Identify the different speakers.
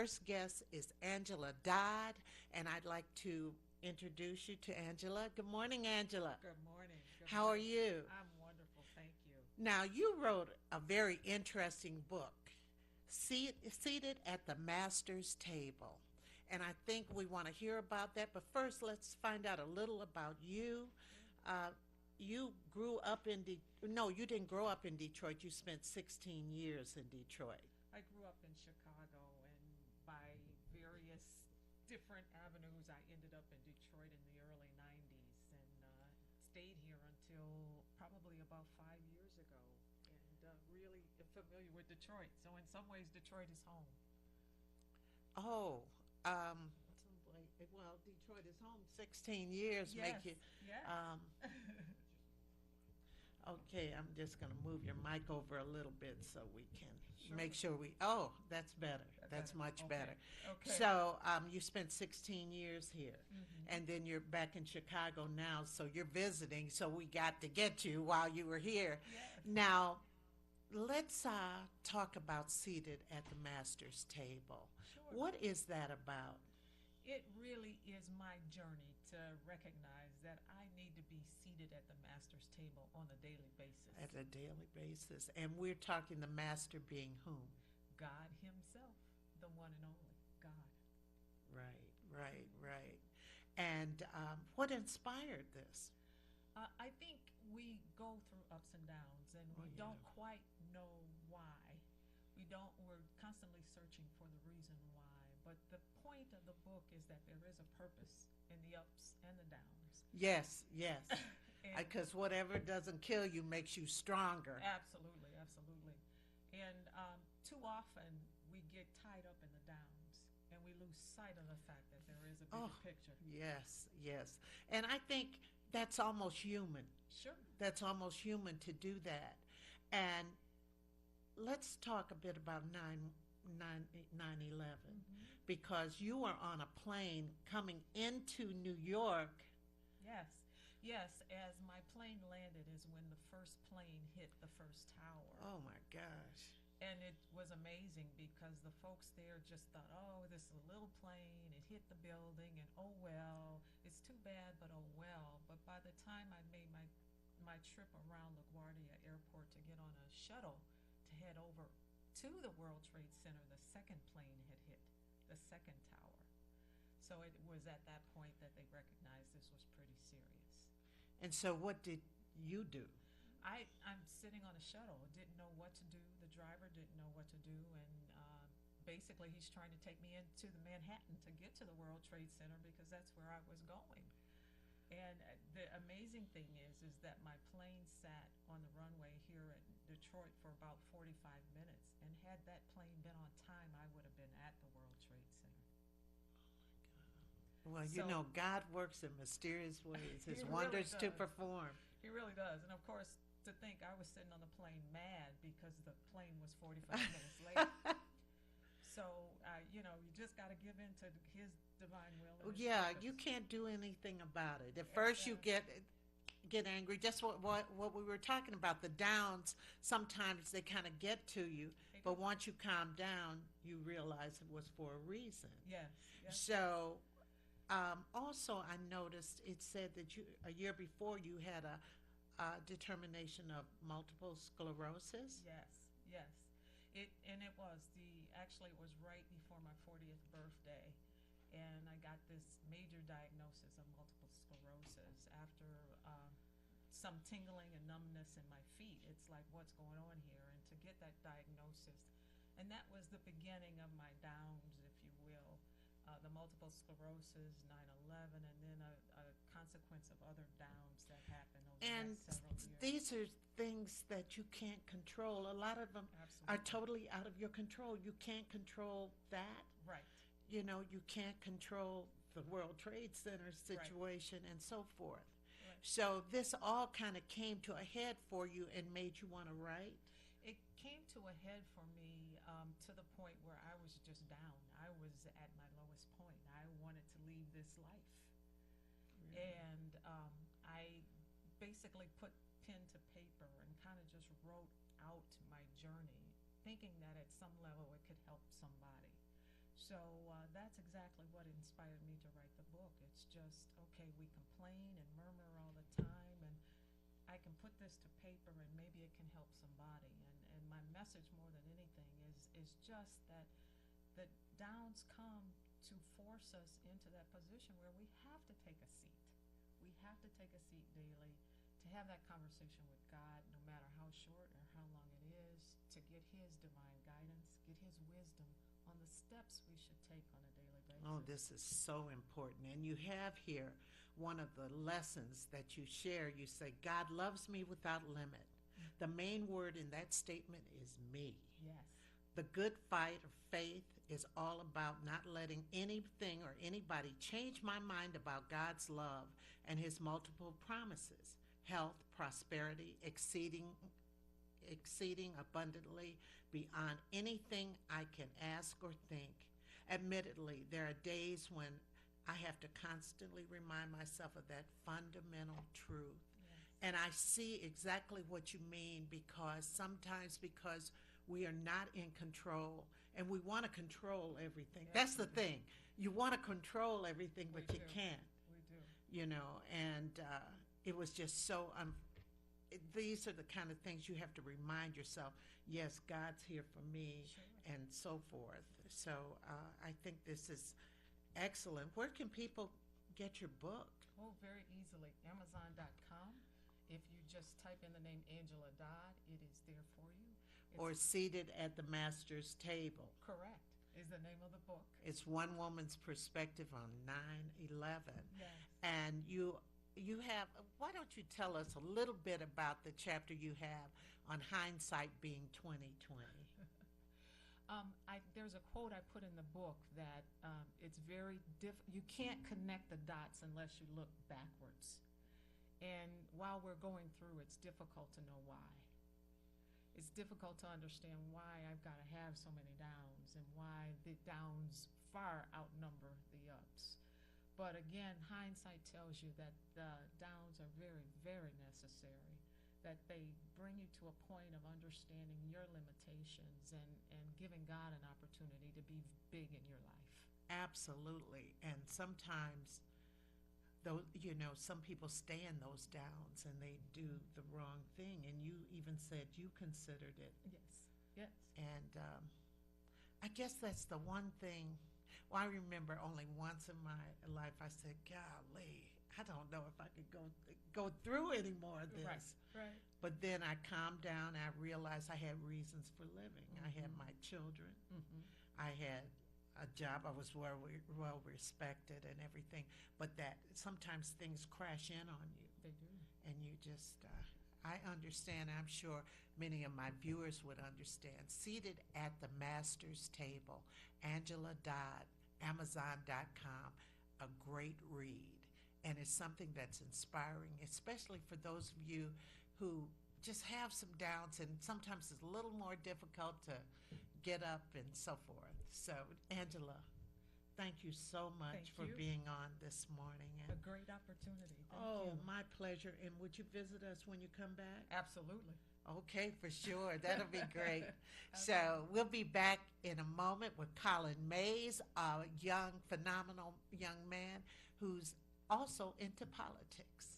Speaker 1: first guest is Angela Dodd, and I'd like to introduce you to Angela. Good morning, Angela.
Speaker 2: Good morning. Good
Speaker 1: How are
Speaker 2: morning.
Speaker 1: you?
Speaker 2: I'm wonderful. Thank you.
Speaker 1: Now, you wrote a very interesting book, Seated at the Master's Table. And I think we want to hear about that. But first, let's find out a little about you.
Speaker 2: Sure.
Speaker 1: Uh, you grew up in no, you didn't grow up in Detroit. You spent 16 years in Detroit.
Speaker 2: I grew up in Chicago, and by various different avenues, I ended up in Detroit in the early 90s and stayed here until probably about 5 years ago. And really familiar with Detroit. So, in some ways, Detroit is home.
Speaker 1: Oh, um, well, Detroit is home. 16 years make
Speaker 2: Yes,
Speaker 1: you.
Speaker 2: yes.
Speaker 1: Um, okay, I'm just going to move your mic over a little bit so we can
Speaker 2: Sure.
Speaker 1: make sure we. Oh, that's better. That's
Speaker 2: Better.
Speaker 1: much
Speaker 2: Okay.
Speaker 1: better.
Speaker 2: Okay.
Speaker 1: So you spent 16 years here,
Speaker 2: Hmm.
Speaker 1: and then you're back in Chicago now. So you're visiting. So we got to get you while you were here.
Speaker 2: Yes.
Speaker 1: Now, let's talk about Seated at the Master's Table.
Speaker 2: Sure.
Speaker 1: What is that about?
Speaker 2: It really is my journey to recognize that I need to be seated at the master's table on a daily basis.
Speaker 1: At a daily basis. And we're talking the master being whom?
Speaker 2: God Himself, the one and only God.
Speaker 1: Right, right, right. And what inspired this?
Speaker 2: I think we go through ups and downs, and
Speaker 1: Oh,
Speaker 2: we
Speaker 1: yeah.
Speaker 2: don't quite know why. We don't. We're constantly searching for the reason why. But the point of the book is that there is a purpose in the ups and the downs.
Speaker 1: Yes, yes.
Speaker 2: And
Speaker 1: Because whatever doesn't kill you makes you stronger.
Speaker 2: absolutely, absolutely. And too often we get tied up in the downs, and we lose sight of the fact that there is a
Speaker 1: Oh,
Speaker 2: bigger picture.
Speaker 1: yes, yes. And I think that's almost human.
Speaker 2: Sure.
Speaker 1: That's almost human to do that. And let's talk a bit about 9/11
Speaker 2: Hmm.
Speaker 1: because you were on a plane coming into New York.
Speaker 2: Yes, yes. As my plane landed, is when the first plane hit the first tower.
Speaker 1: Oh my gosh.
Speaker 2: And it was amazing because the folks there just thought, oh, this is a little plane. It hit the building, and oh well, it's too bad, but oh well. But by the time I made my trip around LaGuardia Airport to get on a shuttle to head over to the World Trade Center, the second plane had hit the second tower. So it was at that point that they recognized this was pretty serious.
Speaker 1: And so what did you do?
Speaker 2: I'm sitting on a shuttle, didn't know what to do. The driver didn't know what to do, and basically he's trying to take me into the Manhattan to get to the World Trade Center because that's where I was going. And the amazing thing is that my plane sat on the runway here at Detroit for about 45 minutes, and had that plane been on time, I would have been at the World Trade Center.
Speaker 1: Well, you
Speaker 2: So
Speaker 1: know, God works in mysterious ways,
Speaker 2: He
Speaker 1: His
Speaker 2: really
Speaker 1: wonders to
Speaker 2: does.
Speaker 1: perform.
Speaker 2: He really does. And of course, to think I was sitting on the plane mad because the plane was 45 minutes late. So, you just got to give in to His divine will and His
Speaker 1: Yeah,
Speaker 2: purpose.
Speaker 1: you can't do anything about it. At first, you
Speaker 2: Exactly.
Speaker 1: get angry. Just what we were talking about. The downs sometimes they kind of get to you,
Speaker 2: They do.
Speaker 1: but once you calm down, you realize it was for a reason.
Speaker 2: Yes, yes,
Speaker 1: So, also, I noticed it said that you a year before you had a determination of multiple sclerosis.
Speaker 2: yes, yes. It was actually it was right before my 40th birthday, and I got this major diagnosis of multiple sclerosis after some tingling and numbness in my feet. It's like, what's going on here? And to get that diagnosis, and that was the beginning of my downs, if you will. The multiple sclerosis, 9/11, and then a consequence of other downs that happened over the
Speaker 1: And
Speaker 2: next several years.
Speaker 1: these are things that you can't control. A lot of them are
Speaker 2: Absolutely.
Speaker 1: totally out of your control. You can't control that.
Speaker 2: Right,
Speaker 1: You know, you can't control the World Trade Center situation and so forth.
Speaker 2: right.
Speaker 1: So this all kind of came to a head for you and made you want to write.
Speaker 2: It came to a head for me to the point where I was just down. I was at my lowest point. I wanted to leave this life. And I basically put pen to paper and kind of just wrote out my journey, thinking that at some level it could help somebody. So that's exactly what inspired me to write the book. It's just, okay, we complain and murmur all the time, and I can put this to paper and maybe it can help somebody. And my message more than anything is just that the downs come to force us into that position where we have to take a seat. We have to take a seat daily to have that conversation with God, no matter how short or how long it is, to get His divine guidance, get His wisdom on the steps we should take on a daily basis.
Speaker 1: Oh, this is so important. And you have here one of the lessons that you share. You say, God loves me without limit. The main word in that statement is me.
Speaker 2: Yes.
Speaker 1: The good fight of faith is all about not letting anything or anybody change my mind about God's love and His multiple promises: health, prosperity, exceeding abundantly beyond anything I can ask or think. Admittedly, there are days when I have to constantly remind myself of that fundamental truth.
Speaker 2: Yes.
Speaker 1: And I see exactly what you mean, because sometimes because we are not in control and we want to control everything.
Speaker 2: Yes,
Speaker 1: That's the
Speaker 2: we do.
Speaker 1: thing. You want to control everything, but
Speaker 2: We
Speaker 1: you
Speaker 2: do.
Speaker 1: can't,
Speaker 2: We do.
Speaker 1: you know, and it was just so, these are the kind of things you have to remind yourself, yes, God's here for me,
Speaker 2: Sure.
Speaker 1: and so forth. So I think this is excellent. Where can people get your book?
Speaker 2: Oh, very easily. Amazon.com. If you just type in the name Angela Dodd, it is there for you.
Speaker 1: Or Seated at the Master's Table?
Speaker 2: Correct, is the name of the book.
Speaker 1: It's one woman's perspective on 9/11.
Speaker 2: Yes.
Speaker 1: And you have, why don't you tell us a little bit about the chapter you have on hindsight being 2020?
Speaker 2: There's a quote I put in the book that it's very you can't connect the dots unless you look backwards. And while we're going through, it's difficult to know why. It's difficult to understand why I've got to have so many downs and why the downs far outnumber the ups. But again, hindsight tells you that the downs are very, very necessary, that they bring you to a point of understanding your limitations and giving God an opportunity to be big in your life.
Speaker 1: Absolutely. And sometimes, though, you know, some people stay in those downs and they do the wrong thing. And you even said you considered it.
Speaker 2: Yes, yes.
Speaker 1: And I guess that's the one thing. Well, I remember only once in my life I said, golly, I don't know if I could go through any more of this.
Speaker 2: Right, right.
Speaker 1: But then I calmed down. I realized I had reasons for living. I had my children.
Speaker 2: Mm-hmm.
Speaker 1: I had a job. I was well respected and everything. But that sometimes things crash in on you.
Speaker 2: They do.
Speaker 1: And you just, I understand. I'm sure many of my viewers would understand. Seated at the Master's Table, Angela Dodd, Amazon.com, a great read. And it's something that's inspiring, especially for those of you who just have some doubts, and sometimes it's a little more difficult to get up and so forth. So, Angela, thank you so much
Speaker 2: Thank
Speaker 1: for
Speaker 2: you.
Speaker 1: being on this morning.
Speaker 2: A great opportunity. Thank
Speaker 1: Oh,
Speaker 2: you.
Speaker 1: my pleasure. And would you visit us when you come back?
Speaker 2: Absolutely.
Speaker 1: Okay, for sure. That'll be great. So we'll be back in a moment with Colin Mays, a young, phenomenal young man who's also into politics.